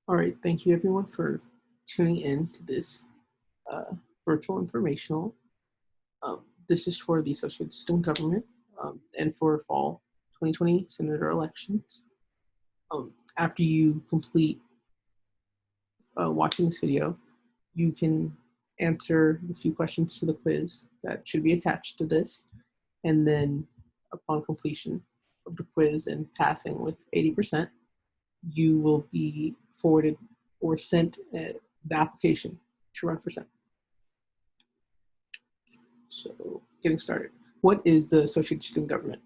All right, thank you everyone for tuning in to this virtual informational. This is for the Associated Student Government and for fall 2020 Senator elections. After you complete watching this video, you can answer a few questions to the quiz that should be attached to this, and then upon completion of the quiz and passing with 80%, you will be forwarded or sent the application to run for Senate. So getting started. What is the Associated Student Government?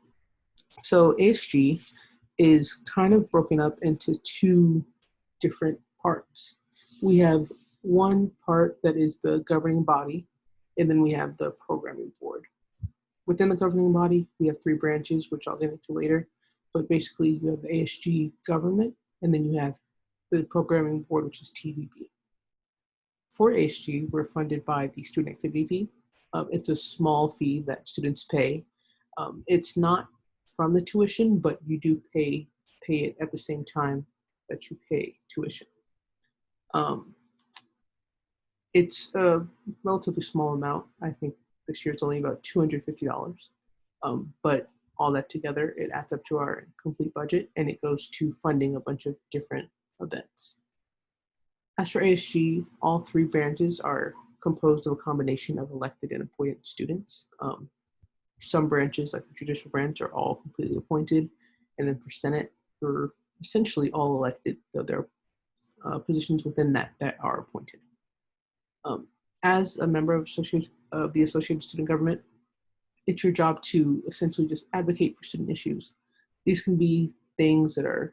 So ASG is kind of broken up into two different parts. We have one part that is the governing body, and then we have the programming board. Within the governing body, we have three branches, which I'll get into later. But basically, you have the ASG government, and then you have the programming board, which is TVB. For ASG, we're funded by the student activity fee. It's a small fee that students pay. It's not from the tuition, but you do pay it at the same time that you pay tuition. It's a relatively small amount. I think this year it's only about $250. But all that together, it adds up to our complete budget, and it goes to funding a bunch of different events. As for ASG, all three branches are composed of a combination of elected and appointed students. Some branches, like the Judicial branch, are all completely appointed, and then for Senate, we're essentially all elected, though there are positions within that are appointed. As a member of the Associated Student Government, it's your job to essentially just advocate for student issues. These can be things that are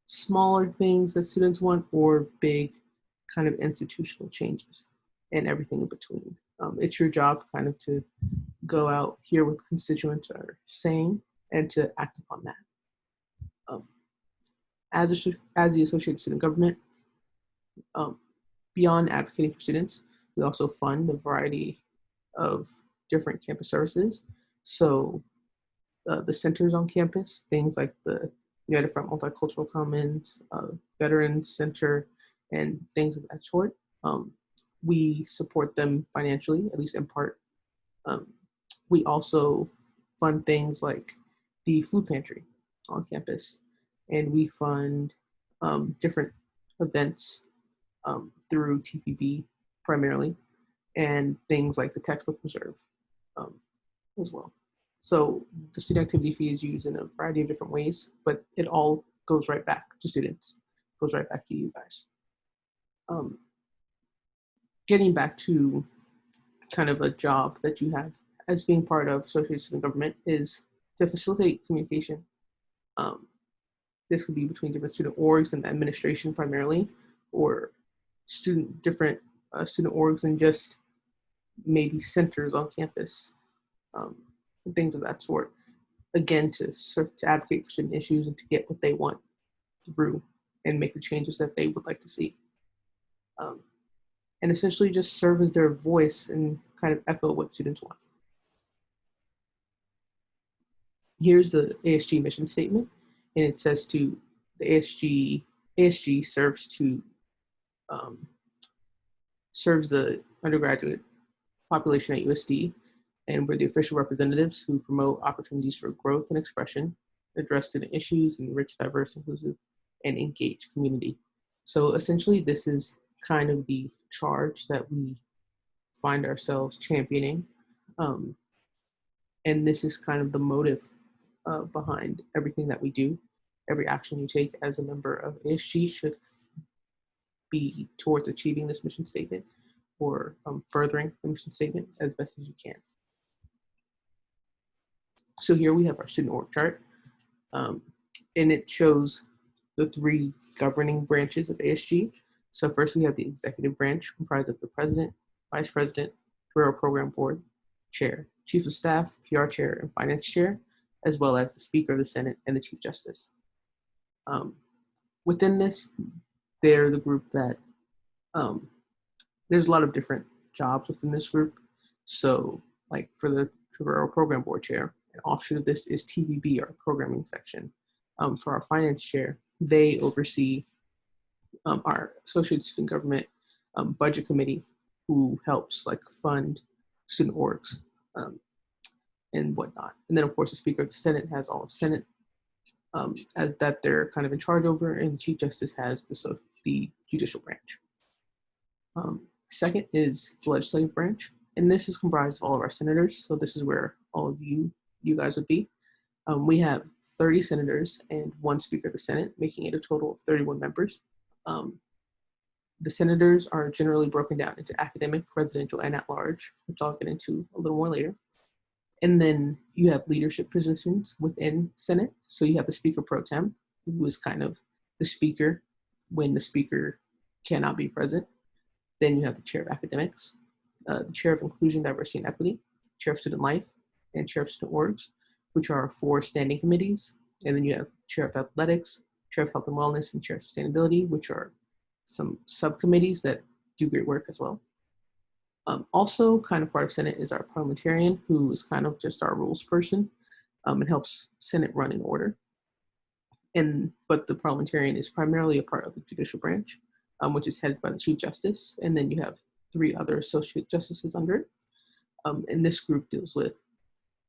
smaller things that students want, or big kind of institutional changes and everything in between. It's your job kind of to go out, hear what constituents are saying, and to act upon that. As the Associated Student Government, beyond advocating for students, we also fund a variety of different campus services. So the centers on campus, things like the United Front Multicultural Commons, Veterans Center, and things of that sort. We support them financially, at least in part. We also fund things like the food pantry on campus, and we fund different events through TPB primarily, and things like the textbook reserve as well. So the student activity fee is used in a variety of different ways, but it all goes right back to students, goes right back to you guys. Getting back to kind of a job that you have as being part of Associated Student Government is to facilitate communication. This could be between different student orgs and administration primarily, or different student orgs and just maybe centers on campus, and things of that sort. Again, to advocate for student issues and to get what they want through and make the changes that they would like to see. And essentially just serve as their voice and kind of echo what students want. Here's the ASG mission statement, and it says the ASG serves the undergraduate population at USD, and we're the official representatives who promote opportunities for growth and expression, address student issues, and enrich diverse, inclusive, and engaged community. So essentially, this is kind of the charge that we find ourselves championing. And this is kind of the motive behind everything that we do. Every action you take as a member of ASG should be towards achieving this mission statement or furthering the mission statement as best as you can. So here we have our student org chart, and it shows the three governing branches of ASG. So first we have the executive branch, comprised of the president, vice president, career program board, chair, chief of staff, PR chair, and finance chair, as well as the speaker of the Senate and the chief justice. Within this, they're the group that, there's a lot of different jobs within this group. So like for the career program board chair, an offshoot of this is TVB, our programming section. For our finance chair, they oversee our associate student government budget committee, who helps like fund student orgs and whatnot. And then of course the Speaker of the Senate has all of Senate as that they're kind of in charge over, and the Chief Justice has the judicial branch. Second is the legislative branch, and this is comprised of all of our senators. So this is where all of you guys would be. We have 30 senators and 1 Speaker of the Senate, making it a total of 31 members. The senators are generally broken down into academic, residential, and at-large, which I'll get into a little more later. And then you have leadership positions within Senate. So you have the Speaker Pro Tem, who is kind of the Speaker when the Speaker cannot be present. Then you have the Chair of Academics, the Chair of Inclusion, Diversity, and Equity, Chair of Student Life, and Chair of Student Orgs, which are 4 standing committees. And then you have Chair of Athletics, Chair of Health and Wellness, and Chair of Sustainability, which are some subcommittees that do great work as well. Also, kind of part of Senate is our parliamentarian, who is kind of just our rules person and helps Senate run in order. But the parliamentarian is primarily a part of the judicial branch, which is headed by the Chief Justice. And then you have 3 other associate justices under it. And this group deals with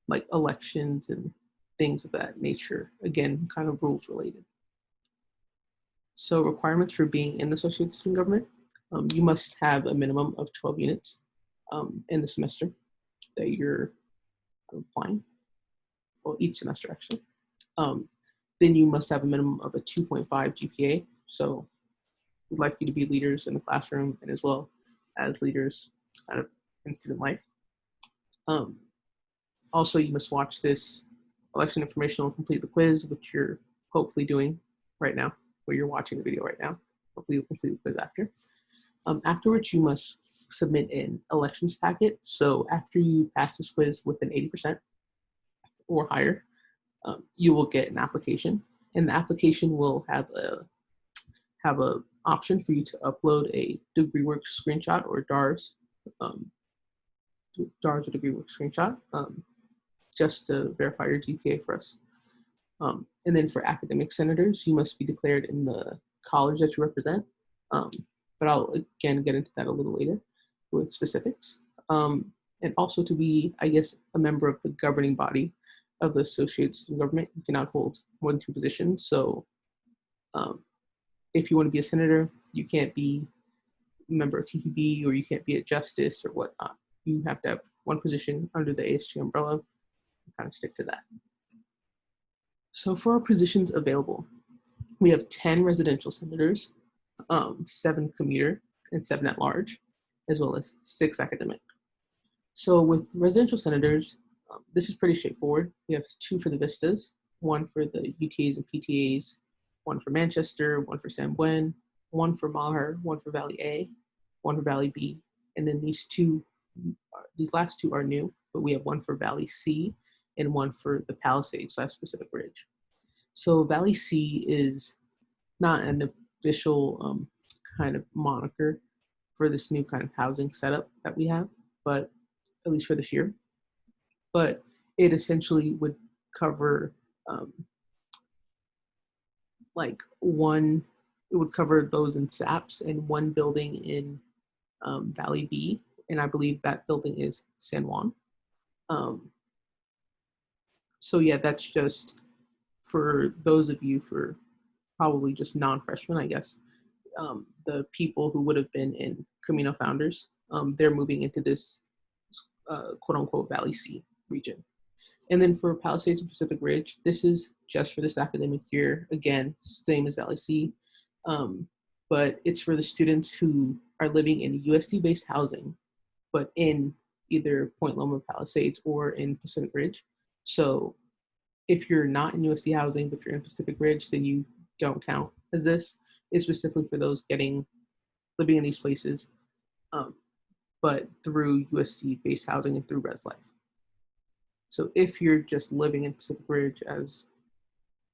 like elections and things of that nature. Again, kind of rules related. So requirements for being in the associate student government, you must have a minimum of 12 units in the semester that you're applying, well, each semester actually. Then you must have a minimum of a 2.5 GPA. So we'd like you to be leaders in the classroom and as well as leaders kind of in student life. Also, you must watch this election informational and complete the quiz, which you're hopefully doing right now, where you're watching the video right now. Hopefully you'll complete the quiz after. Afterwards, you must submit an elections packet. So after you pass this quiz with an 80% or higher, you will get an application, and the application will have a option for you to upload a DegreeWorks screenshot or DARS, DARS or DegreeWorks screenshot, just to verify your GPA for us. And then for academic senators, you must be declared in the college that you represent. But I'll again get into that a little later with specifics. And also to be, I guess, a member of the governing body of the associate student government, you cannot hold more than 2 positions. So if you want to be a senator, you can't be a member of TPB, or you can't be a justice or whatnot. You have to have 1 position under the ASG umbrella and kind of stick to that. So for our positions available, we have 10 residential senators, 7 commuter, and 7 at large, as well as 6 academic. So with residential senators, this is pretty straightforward. We have 2 for the Vistas, 1 for the UTAs and PTAs, 1 for Manchester, 1 for San Buen, 1 for Maher, 1 for Valley A, 1 for Valley B, and then these last 2 are new, but we have 1 for Valley C and 1 for the Palisades/Pacific Ridge. So Valley C is not an official kind of moniker for this new kind of housing setup that we have, but at least for this year. But it essentially would cover it would cover those in SAPS and 1 building in Valley B, and I believe that building is San Juan. So yeah, that's just for those of you, for probably just non-freshmen, I guess. The people who would have been in Camino Founders, they're moving into this quote-unquote Valley C region. And then for Palisades and Pacific Ridge, this is just for this academic year. Again, same as Valley C, but it's for the students who are living in USD-based housing, but in either Point Loma, Palisades, or in Pacific Ridge. So if you're not in USD housing, but you're in Pacific Ridge, then you don't count as this. It's specifically for those living in these places, but through USD-based housing and through Res Life. So if you're just living in Pacific Ridge as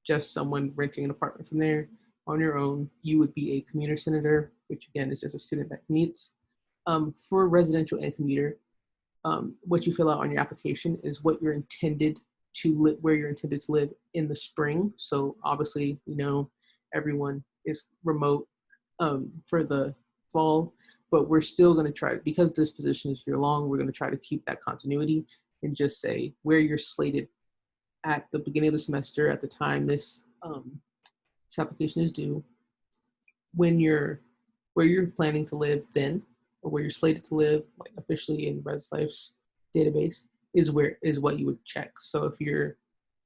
just someone renting an apartment from there on your own, you would be a commuter senator, which again is just a student that commutes. For residential and commuter, what you fill out on your application is what you're intended to live, where you're intended to live in the spring. So obviously, everyone is remote for the fall, but we're still going to try, because this position is year long, we're going to try to keep that continuity and just say where you're slated at the beginning of the semester, at the time this application is due, where you're planning to live then, or where you're slated to live, like officially in ResLife's database, is what you would check. So if you're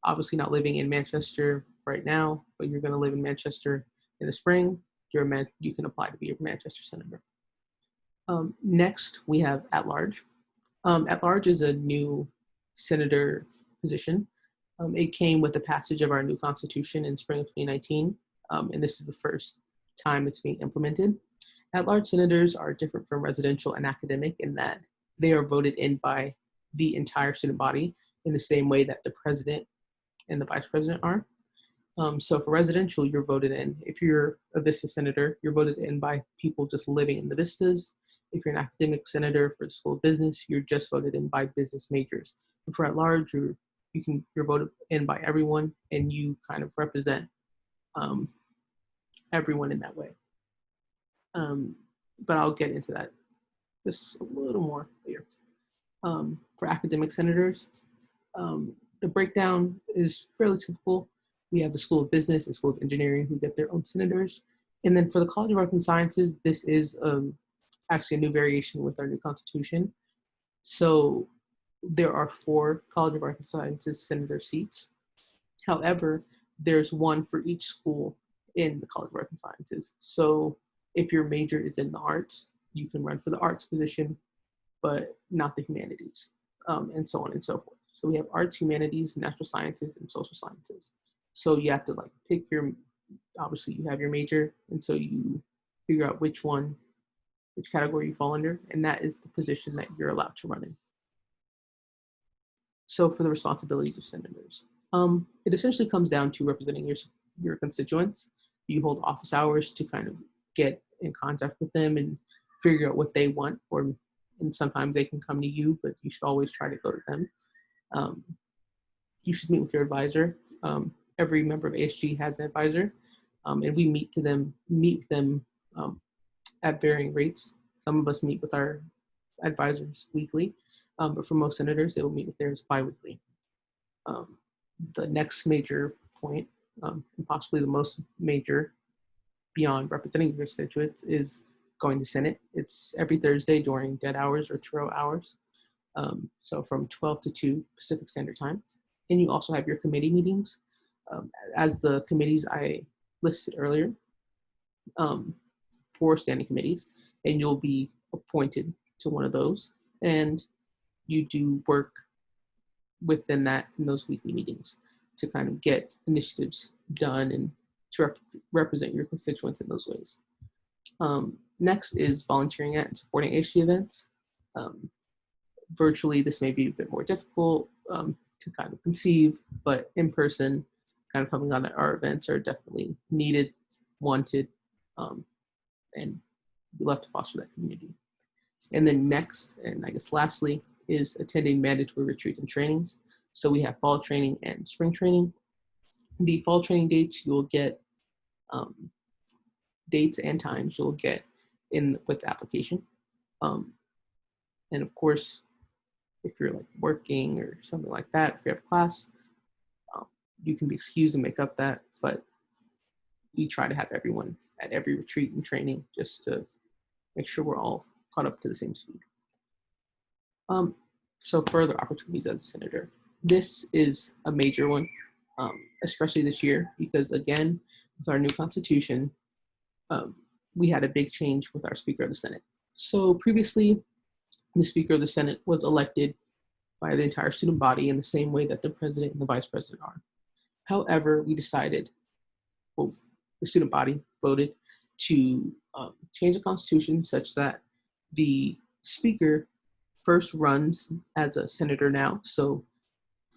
obviously not living in Manchester right now, but you're going to live in Manchester in the spring, you can apply to be a Manchester senator. Next, we have at-large. At-large is a new senator position. It came with the passage of our new constitution in spring of 2019, and this is the first time it's being implemented. At-large senators are different from residential and academic in that they are voted in by the entire student body in the same way that the president and the vice president are. So for residential, you're voted in. If you're a Vista senator, you're voted in by people just living in the Vistas. If you're an academic senator for the School of Business, you're just voted in by business majors. And for at-large, you're voted in by everyone, and you kind of represent everyone in that way. But I'll get into that just a little more later. For academic senators, the breakdown is fairly typical. We have the School of Business and School of Engineering who get their own senators. And then for the College of Arts and Sciences, this is actually a new variation with our new constitution. So there are 4 College of Arts and Sciences senator seats. However, there's one for each school in the College of Arts and Sciences. So if your major is in the arts, you can run for the arts position, but not the humanities, and so on and so forth. So we have arts, humanities, natural sciences, and social sciences. So you have to like pick obviously you have your major, and so you figure out which category you fall under, and that is the position that you're allowed to run in. So for the responsibilities of senators, it essentially comes down to representing your constituents. You hold office hours to kind of get in contact with them and figure out what they want, and sometimes they can come to you, but you should always try to go to them. You should meet with your advisor. Every member of ASG has an advisor, and we meet with them at varying rates. Some of us meet with our advisors weekly, but for most senators, they will meet with theirs bi-weekly. The next major point, and possibly the most major beyond representing your constituents, is going to Senate. It's every Thursday during dead hours or Truro hours. So from 12 to 2 Pacific Standard Time. And you also have your committee meetings. As the committees I listed earlier, 4 standing committees, and you'll be appointed to one of those. And you do work within in those weekly meetings to kind of get initiatives done and to represent your constituents in those ways. Next is volunteering at and supporting ASG events. Virtually, this may be a bit more difficult to kind of conceive, but in person, kind of coming on at our events are definitely needed, wanted, and we love to foster that community. And then next, and I guess lastly, is attending mandatory retreats and trainings. So we have fall training and spring training. The fall training dates, you'll get dates and times you'll get with the application. And of course, if you're like working or something like that, if you have class, you can be excused and make up that, but we try to have everyone at every retreat and training just to make sure we're all caught up to the same speed. So further opportunities as a senator. This is a major one, especially this year, because again, with our new constitution, we had a big change with our Speaker of the Senate. So previously, the Speaker of the Senate was elected by the entire student body in the same way that the president and the vice president are. However, we decided, well, the student body voted to change the constitution such that the speaker first runs as a senator now. So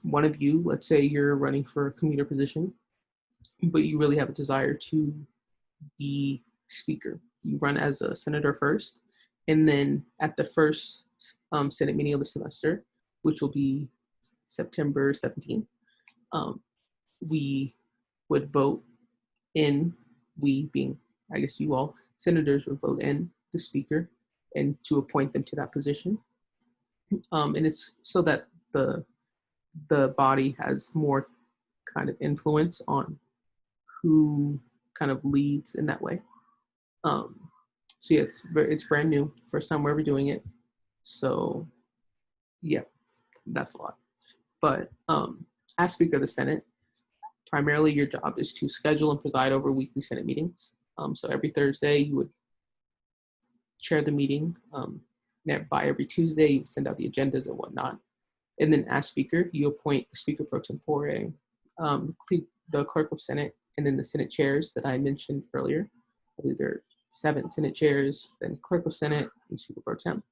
one of you, let's say you're running for a commuter position, but you really have a desire to be speaker. You run as a senator first, and then at the first Senate meeting of the semester, which will be September 17th, we would vote in, we being, I guess you all, senators will vote in the speaker and to appoint them to that position. And it's so that the body has more kind of influence on who kind of leads in that way. So yeah, it's brand new, first time we're ever doing it. So yeah, that's a lot. But as Speaker of the Senate, primarily your job is to schedule and preside over weekly Senate meetings. So every Thursday you would chair the meeting. By every Tuesday you send out the agendas and whatnot. And then as Speaker, you appoint the Speaker Pro Tempore, the Clerk of Senate, and then the Senate chairs that I mentioned earlier. I believe there are 7 Senate chairs, then Clerk of Senate, and Speaker Pro Temp.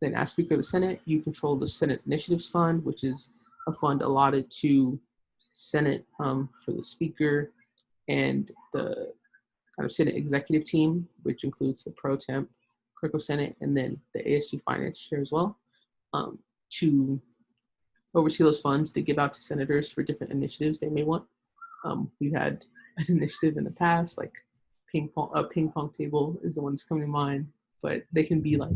Then as Speaker of the Senate, you control the Senate Initiatives Fund, which is a fund allotted to Senate for the Speaker and the kind of Senate executive team, which includes the Pro Temp, Clerk of Senate, and then the ASG Finance Chair as well, to oversee those funds to give out to senators for different initiatives they may want. We've had an initiative in the past, like a ping pong table is the one that's coming to mind, but they can be like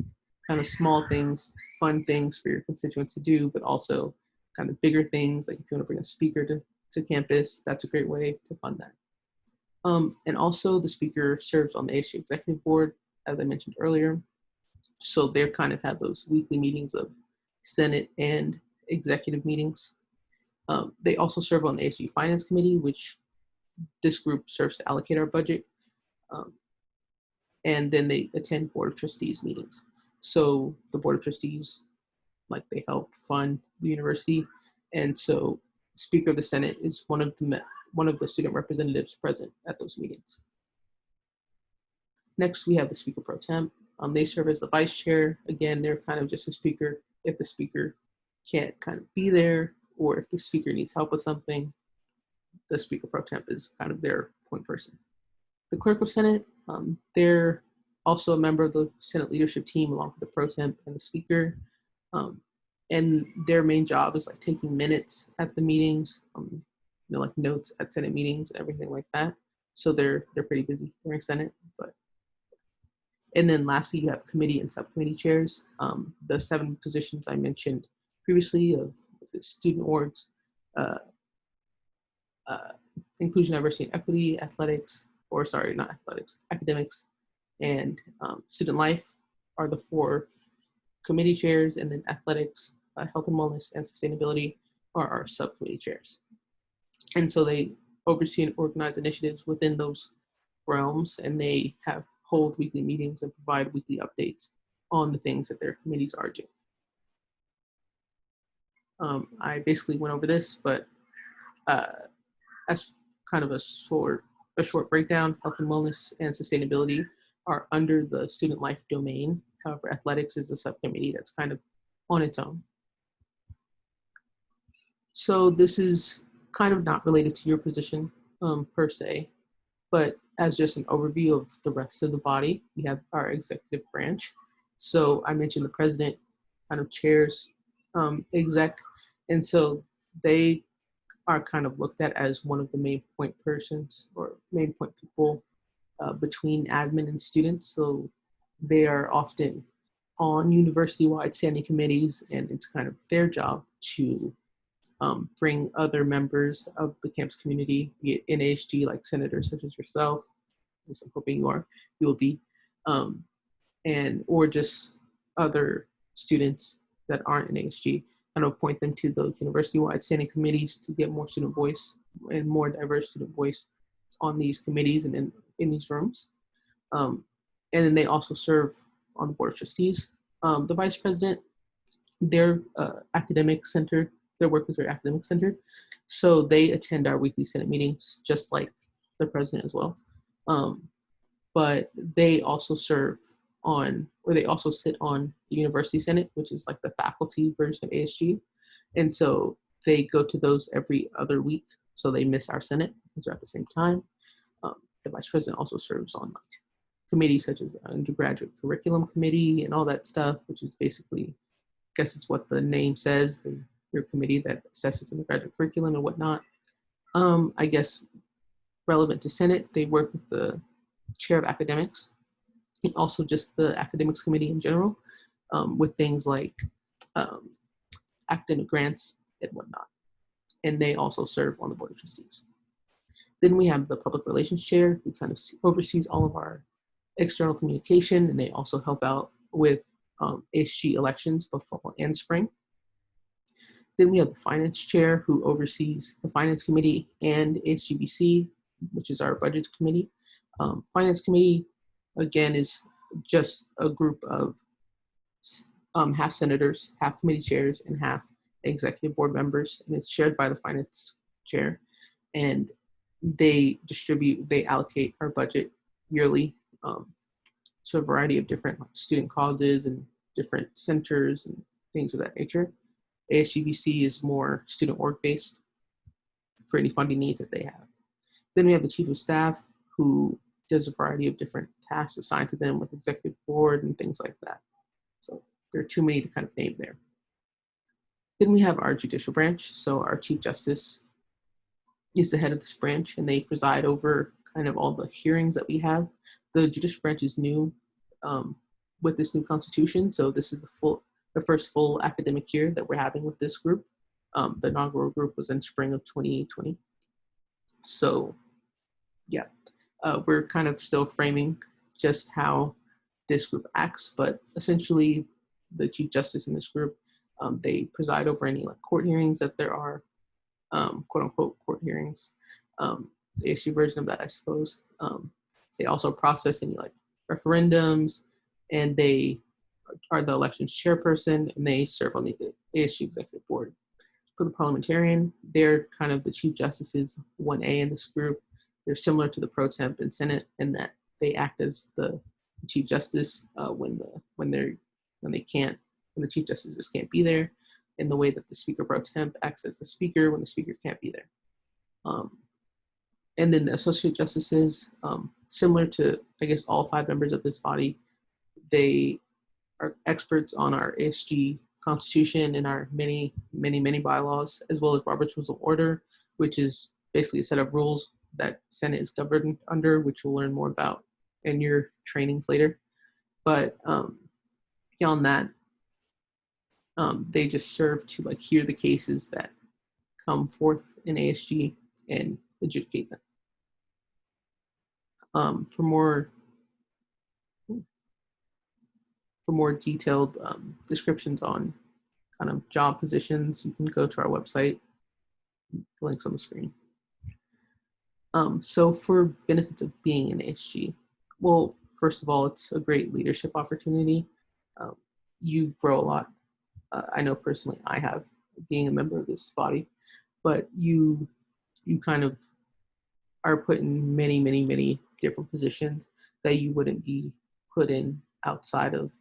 kind of small things, fun things for your constituents to do, but also kind of bigger things, like if you want to bring a speaker to campus, that's a great way to fund that. And also the speaker serves on the ASG Executive Board, as I mentioned earlier. So they kind of have those weekly meetings of Senate and executive meetings. They also serve on the ASG Finance Committee, which this group serves to allocate our budget. And then they attend Board of Trustees meetings. So the Board of Trustees, like they help fund the university. And so Speaker of the Senate is one of the student representatives present at those meetings. Next, we have the Speaker Pro Temp. They serve as the vice chair. Again, they're kind of just a speaker if the speaker can't kind of be there, or if the speaker needs help with something, the Speaker Pro Temp is kind of their point person. The Clerk of Senate, they're also a member of the Senate leadership team along with the Pro Temp and the Speaker. And their main job is like taking minutes at the meetings, like notes at Senate meetings, everything like that. So they're pretty busy during Senate. And then lastly, you have committee and subcommittee chairs. The 7 positions I mentioned previously of student orgs, inclusion, diversity, and equity, academics, and student life are the 4 committee chairs, and then athletics, health and wellness, and sustainability are our subcommittee chairs. And so they oversee and organize initiatives within those realms, and they hold weekly meetings and provide weekly updates on the things that their committees are doing. I basically went over this, but as kind of a short breakdown, health and wellness and sustainability are under the student life domain. However, athletics is a subcommittee that's kind of on its own. So this is kind of not related to your position per se, but as just an overview of the rest of the body, we have our executive branch. So I mentioned the president kind of chairs exec, and so they are kind of looked at as one of the main point persons or main point people between admin and students. So they are often on university-wide standing committees, and it's kind of their job to bring other members of the campus community, be it in ASG, like senators such as yourself, which I'm hoping you will be, or just other students that aren't in ASG, and appoint them to those university-wide standing committees to get more student voice and more diverse student voice on these committees and in these rooms. And then they also serve on the Board of Trustees. The Vice President, their academic center, their work is very academic centered. So they attend our weekly Senate meetings, just like the President as well. But they also sit on the University Senate, which is like the faculty version of ASG. And so they go to those every other week. So they miss our Senate because they're at the same time. The Vice President also serves on like committees such as the Undergraduate Curriculum Committee and all that stuff, which is basically, I guess it's what the name says, your committee that assesses undergraduate curriculum and whatnot. I guess relevant to Senate, they work with the chair of academics, and also just the academics committee in general, with things like academic grants and whatnot. And they also serve on the board of trustees. Then we have the public relations chair, who kind of oversees all of our external communication, and they also help out with ASG elections, both fall and spring. Then we have the finance chair, who oversees the finance committee and ASGBC, which is our budget committee. Finance committee, again, is just a group of half senators, half committee chairs, and half executive board members, and it's chaired by the finance chair. And they allocate our budget yearly to a variety of different student causes and different centers and things of that nature. ASGBC is more student org based for any funding needs that they have. Then we have the chief of staff, who does a variety of different tasks assigned to them with executive board and things like that. So there are too many to kind of name there. Then we have our judicial branch. So our chief justice is the head of this branch, and they preside over kind of all the hearings that we have. The judicial branch is new with this new constitution. So this is the first full academic year that we're having with this group. The inaugural group was in spring of 2020. So yeah, we're kind of still framing just how this group acts, but essentially the chief justice in this group, they preside over any like court hearings that there are, quote unquote court hearings, the issue version of that, I suppose. They also process any like referendums, and they are the elections chairperson, and they serve on the ASG executive board. For the parliamentarian, they're kind of the chief justices 1A in this group. They're similar to the pro temp and senate in that they act as the chief justice when the chief justice just can't be there, in the way that the speaker pro temp acts as the speaker when the speaker can't be there. And then the associate justices, similar to, I guess, all 5 members of this body, they are experts on our ASG constitution and our many bylaws, as well as Robert's Rules of Order, which is basically a set of rules that Senate is governed under, which we'll learn more about in your trainings later. But beyond that, they just serve to like hear the cases that come forth in ASG and adjudicate them. For more detailed descriptions on kind of job positions, you can go to our website. The link's on the screen. So for benefits of being an ASG, well, first of all, it's a great leadership opportunity. You grow a lot. I know personally I have, being a member of this body, but you kind of are put in many different positions that you wouldn't be put in outside of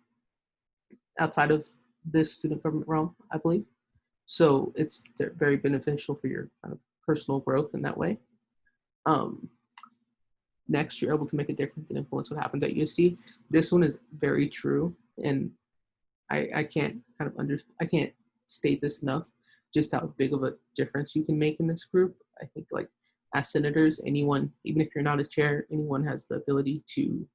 this student government realm, I believe. So it's very beneficial for your kind of personal growth in that way. Next, you're able to make a difference and influence what happens at USD. This one is very true, and I can't state this enough, just how big of a difference you can make in this group. I think like as senators, anyone, even if you're not a chair, anyone has the ability to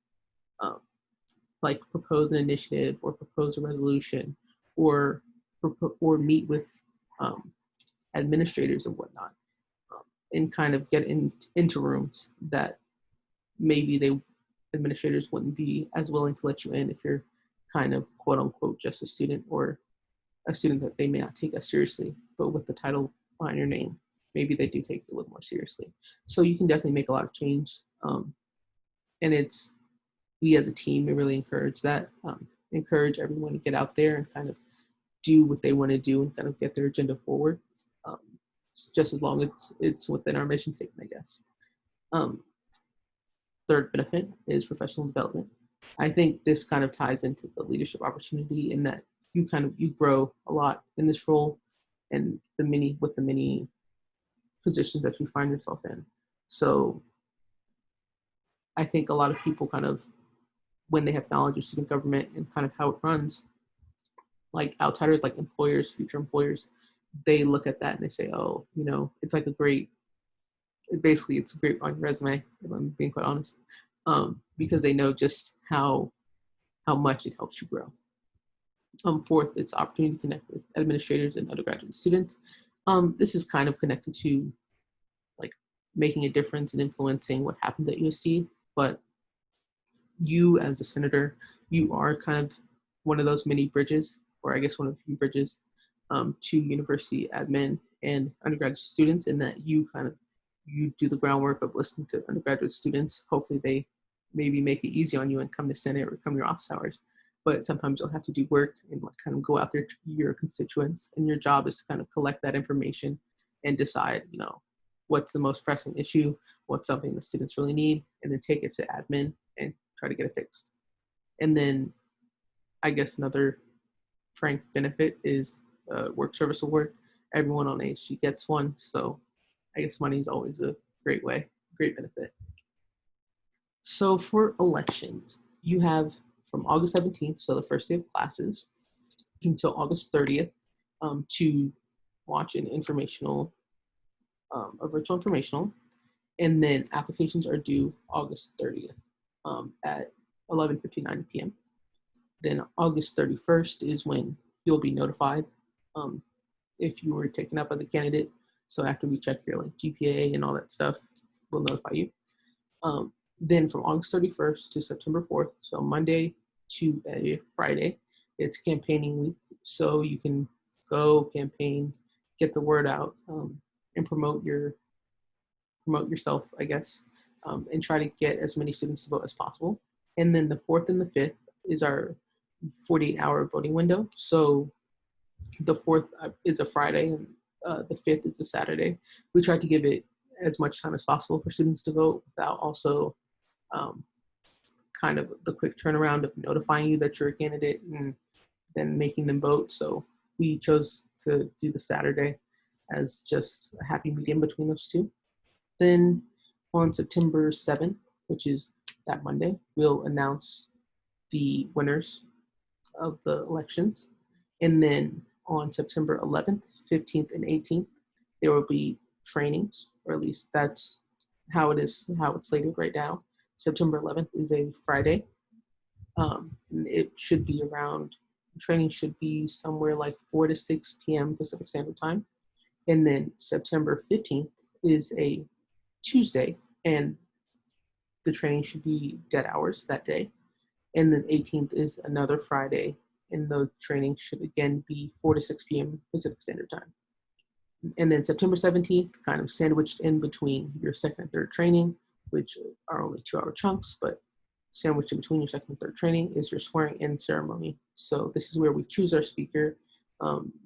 like propose an initiative or propose a resolution or meet with administrators and whatnot, and kind of get into rooms that maybe administrators wouldn't be as willing to let you in if you're kind of quote unquote just a student, or a student that they may not take as seriously, but with the title behind your name, maybe they do take it a little more seriously. So you can definitely make a lot of change. And we as a team, we really encourage that, encourage everyone to get out there and kind of do what they want to do and kind of get their agenda forward, just as long as it's within our mission statement, I guess. Third benefit is professional development. I think this kind of ties into the leadership opportunity in that you grow a lot in this role and the many positions that you find yourself in. So I think a lot of people kind of, when they have knowledge of student government and kind of how it runs, like outsiders, like employers, future employers, they look at that and they say, oh, it's like it's great on your resume, if I'm being quite honest. because they know just how much it helps you grow. Fourth, it's opportunity to connect with administrators and undergraduate students. This is kind of connected to like making a difference and influencing what happens at USD, but you as a senator, you are kind of one of those mini bridges, or I guess one of the few bridges to university admin and undergraduate students, in that you do the groundwork of listening to undergraduate students. Hopefully they maybe make it easy on you and come to Senate or come to your office hours. But sometimes you'll have to do work and kind of go out there to your constituents, and your job is to kind of collect that information and decide, what's the most pressing issue, what's something the students really need, and then take it to admin and try to get it fixed. And then I guess another frank benefit is a work service award. Everyone on ASG gets one, so I guess money is always a great benefit. So for elections, you have from August 17th, so the first day of classes, until August 30th to watch an informational, a virtual informational, and then applications are due August 30th at 11:59 p.m. Then August 31st is when you'll be notified if you were taken up as a candidate. So after we check your GPA and all that stuff, we'll notify you. Then from August 31st to September 4th, so Monday to Friday, it's campaigning week. So you can go campaign, get the word out, and promote yourself, I guess, and try to get as many students to vote as possible. And then the 4th and the 5th is our 48-hour voting window. So the 4th is a Friday, and the 5th is a Saturday. We try to give it as much time as possible for students to vote without also kind of the quick turnaround of notifying you that you're a candidate and then making them vote. So we chose to do the Saturday as just a happy medium between those two. Then on September 7th, which is that Monday, we'll announce the winners of the elections. And then on September 11th, 15th, and 18th, there will be trainings, or at least that's how it's slated right now. September 11th is a Friday. It should be training should be somewhere like 4 to 6 p.m. Pacific Standard Time. And then September 15th is a Tuesday, and the training should be dead hours that day. And then 18th is another Friday, and the training should again be 4 to 6 p.m. Pacific Standard Time. And then September 17th, kind of sandwiched in between your second and third training, which are only 2-hour chunks, but sandwiched in between your second and third training is your swearing in ceremony. So this is where we choose our speaker.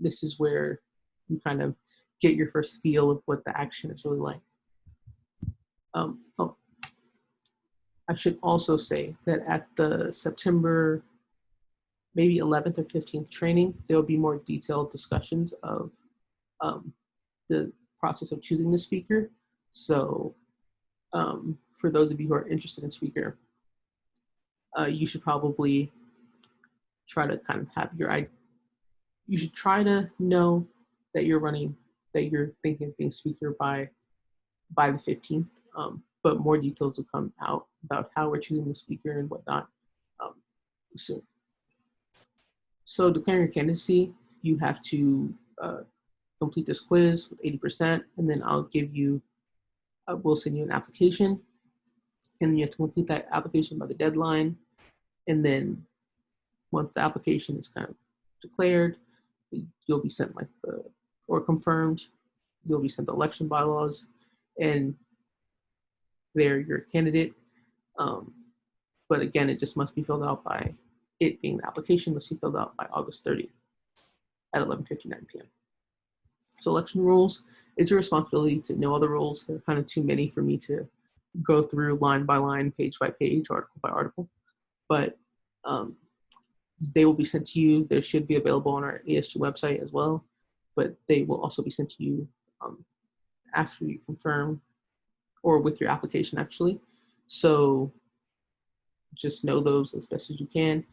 This is where you kind of get your first feel of what the action is really like. I should also say that at the September maybe 11th or 15th training, there'll be more detailed discussions of the process of choosing the speaker. So for those of you who are interested in speaker, you should probably try to kind of have you should try to know that you're thinking of being speaker by the 15th. But more details will come out about how we're choosing the speaker and whatnot soon. So declaring your candidacy, you have to complete this quiz with 80%, and then we'll send you an application, and you have to complete that application by the deadline. And then once the application is kind of declared, you'll be sent or confirmed, you'll be sent the election bylaws, and there you're a candidate. But again, it just must be filled out it being the application must be filled out by August 30th at 11:59 p.m. So election rules, it's your responsibility to know all the rules. There are kind of too many for me to go through line by line, page by page, article by article. But they will be sent to you. They should be available on our ASG website as well, but they will also be sent to you after you confirm or with your application, actually. So just know those as best as you can.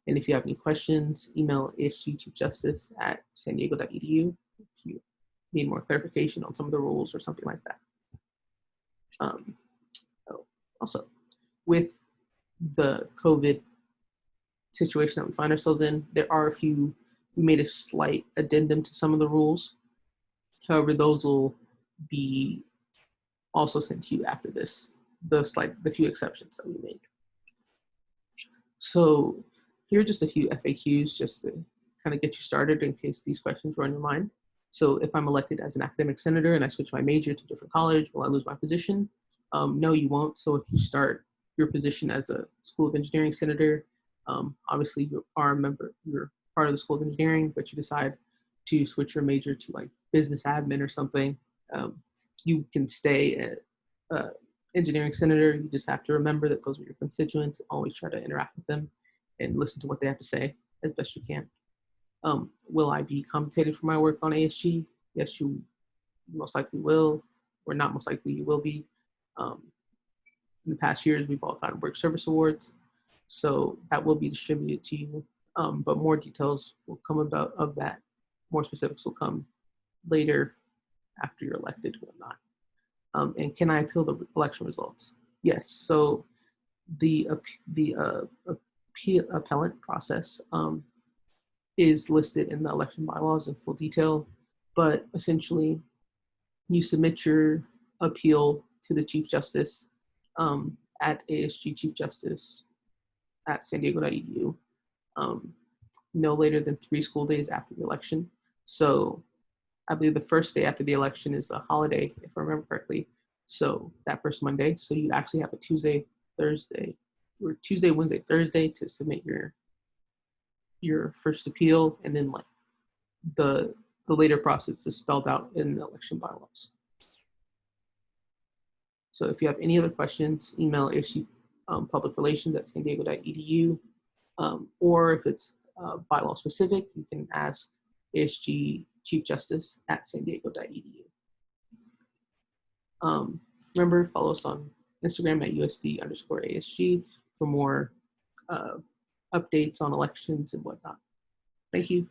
And if you have any questions, email asgchiefjustice@sandiego.edu if you need more clarification on some of the rules or something like that. Also, with the COVID situation that we find ourselves in, we made a slight addendum to some of the rules. However, those will be also sent to you after this, the few exceptions that we made. So here are just a few FAQs just to kind of get you started in case these questions were on your mind. So if I'm elected as an academic senator and I switch my major to a different college, will I lose my position? No, you won't. So if you start your position as a School of Engineering senator, obviously you are a member, you're part of the School of Engineering, but you decide to switch your major to like business admin or something, you can stay at engineering senator. You just have to remember that those are your constituents. Always try to interact with them and listen to what they have to say as best you can. Will I be compensated for my work on ASG? Yes, you most likely will, or not most likely you will be. In the past years, we've all gotten work service awards, so that will be distributed to you. But more details will come about of that. More specifics will come later after you're elected or not. And can I appeal the election results? Yes. So the appellant process is listed in the election bylaws in full detail, but essentially you submit your appeal to the Chief Justice at ASG Chief Justice at sandiego.edu no later than 3 school days after the election. So I believe the first day after the election is a holiday, if I remember correctly. So that first Monday. So you'd actually have a Tuesday, Wednesday, Thursday to submit your first appeal, and then like the later process is spelled out in the election bylaws. So if you have any other questions, email ASG Public Relations at sandiego.edu, or if it's bylaw specific, you can ask ASG Chief Justice at sandiego.edu. Remember, follow us on Instagram at USD_ASG for more updates on elections and whatnot. Thank you.